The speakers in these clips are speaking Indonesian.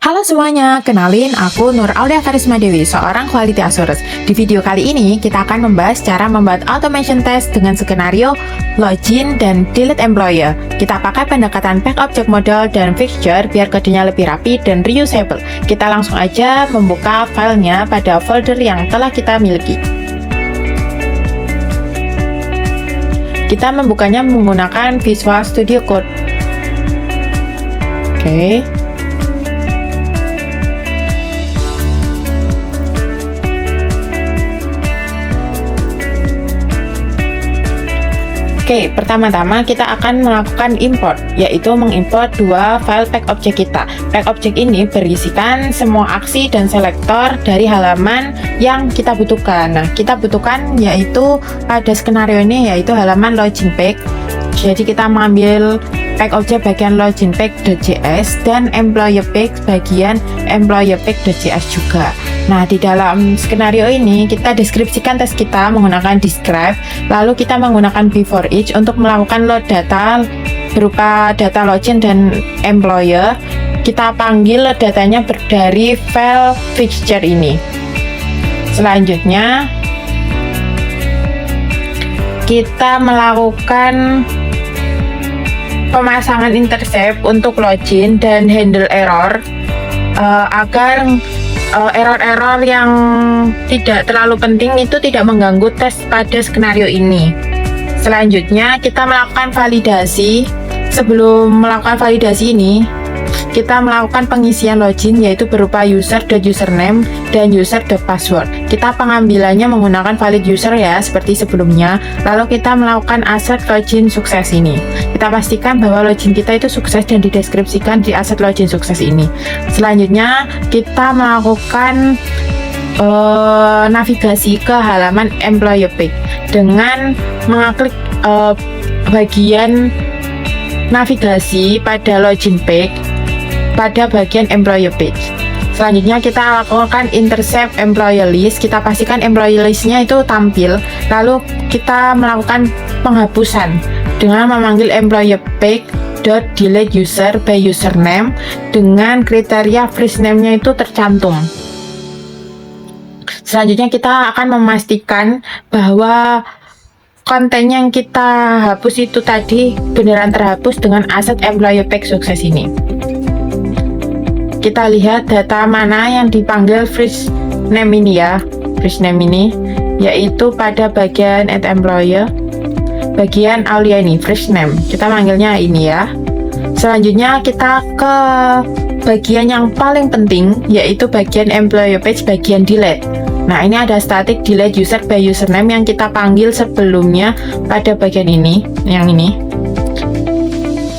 Halo semuanya, kenalin aku Nur Aulia Karisma Dewi, seorang Quality Assurance. Di video kali ini, kita akan membahas cara membuat automation test dengan skenario login dan delete employer. Kita pakai pendekatan pack object model dan fixture biar kodenya lebih rapi dan reusable. Kita langsung aja membuka filenya pada folder yang telah kita miliki. Kita membukanya menggunakan Visual Studio Code. Oke. Oke, pertama-tama kita akan melakukan import, yaitu mengimport dua file pack object kita. Pack object ini berisikan semua aksi dan selektor dari halaman yang kita butuhkan. Nah, kita butuhkan yaitu pada skenario ini yaitu halaman login pack. Jadi kita mengambil pack object bagian login pack.js dan employee pack bagian employee pack.js juga. Nah, di dalam skenario ini kita deskripsikan tes kita menggunakan describe, lalu kita menggunakan before each untuk melakukan load data berupa data login dan employer. Kita panggil load datanya dari file fixture ini. Selanjutnya kita melakukan pemasangan intercept untuk login dan handle error agar error-error yang tidak terlalu penting itu tidak mengganggu tes pada skenario ini. Selanjutnya kita melakukan validasi. Sebelum melakukan validasi ini, kita melakukan pengisian login yaitu berupa user.username dan user.password. Kita pengambilannya menggunakan valid user ya, seperti sebelumnya. Lalu kita melakukan aset login sukses ini. Kita pastikan bahwa login kita itu sukses dan dideskripsikan di aset login sukses ini. Selanjutnya kita melakukan navigasi ke halaman employee pack dengan mengklik bagian navigasi pada login pack pada bagian employee page. Selanjutnya kita lakukan intercept employee list. Kita pastikan employee listnya itu tampil. Lalu kita melakukan penghapusan dengan memanggil employee pack .delete user by username dengan kriteria first name-nya itu tercantum. Selanjutnya kita akan memastikan bahwa konten yang kita hapus itu tadi beneran terhapus dengan aset employee pack sukses ini. Kita lihat data mana yang dipanggil first name ini ya, first name ini yaitu pada bagian add employer, bagian Aulia ini first name, kita manggilnya ini ya. Selanjutnya kita ke bagian yang paling penting yaitu bagian employee page bagian delete. Nah, ini ada static delete user by username yang kita panggil sebelumnya pada bagian ini, yang ini.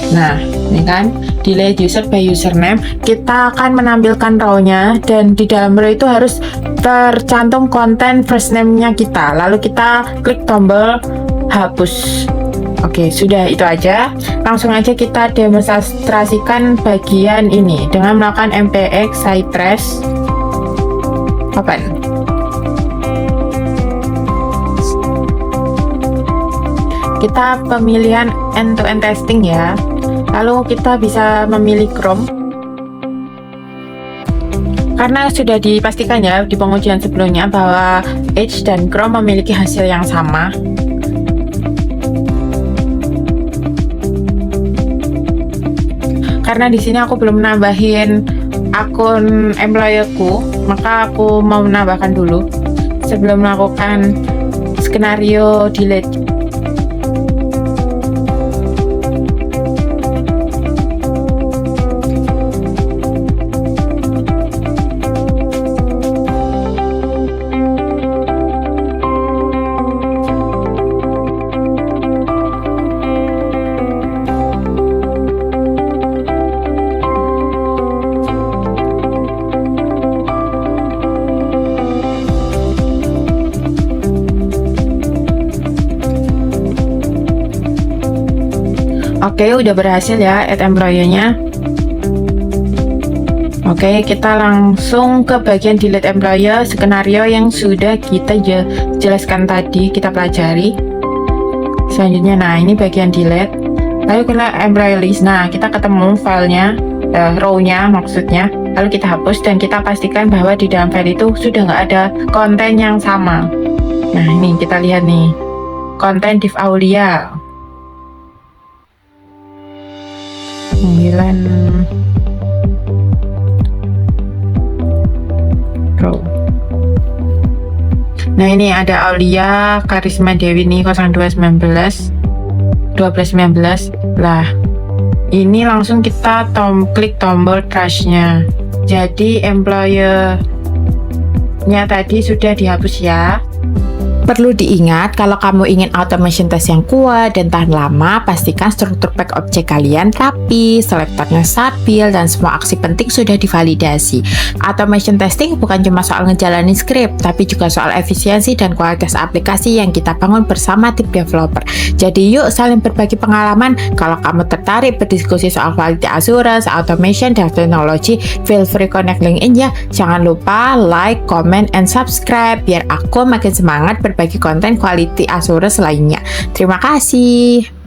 Nah, ini kan delete user by username. Kita akan menampilkan row-nya dan di dalam row itu harus tercantum konten first name-nya kita. Lalu kita klik tombol hapus. Oke, sudah itu aja. Langsung aja kita demonstrasikan bagian ini dengan melakukan mpx cypress open. Kita pemilihan end-to-end testing ya. Lalu kita bisa memilih Chrome. Karena sudah dipastikan ya di pengujian sebelumnya bahwa Edge dan Chrome memiliki hasil yang sama. Karena di sini aku belum nambahin akun employerku, maka aku mau menambahkan dulu sebelum melakukan skenario delete. Oke, udah berhasil ya add employee-nya. Oke, kita langsung ke bagian delete employer, skenario yang sudah kita jelaskan tadi, kita pelajari. Selanjutnya, nah ini bagian delete. Lalu kita employee list. Nah, kita ketemu filenya, row-nya maksudnya. lalu kita hapus dan kita pastikan bahwa di dalam file itu sudah nggak ada konten yang sama. Nah ini kita lihat nih, konten div Aulia 9 row. Nah ini ada Aulia Karisma Dewi nih 0219 1219 lah. Ini langsung kita klik tombol trashnya. Jadi employer-nya tadi sudah dihapus ya. Perlu diingat, kalau kamu ingin automation test yang kuat dan tahan lama, pastikan struktur pack objek kalian rapi, selektornya stabil, dan semua aksi penting sudah divalidasi. Automation testing bukan cuma soal ngejalanin script, tapi juga soal efisiensi dan kualitas aplikasi yang kita bangun bersama tim developer. Jadi yuk saling berbagi pengalaman. Kalau kamu tertarik berdiskusi soal quality assurance, automation, dan teknologi, feel free connect LinkedIn ya. Jangan lupa like, comment, and subscribe biar aku makin semangat berbagi konten quality assurance lainnya. Terima kasih.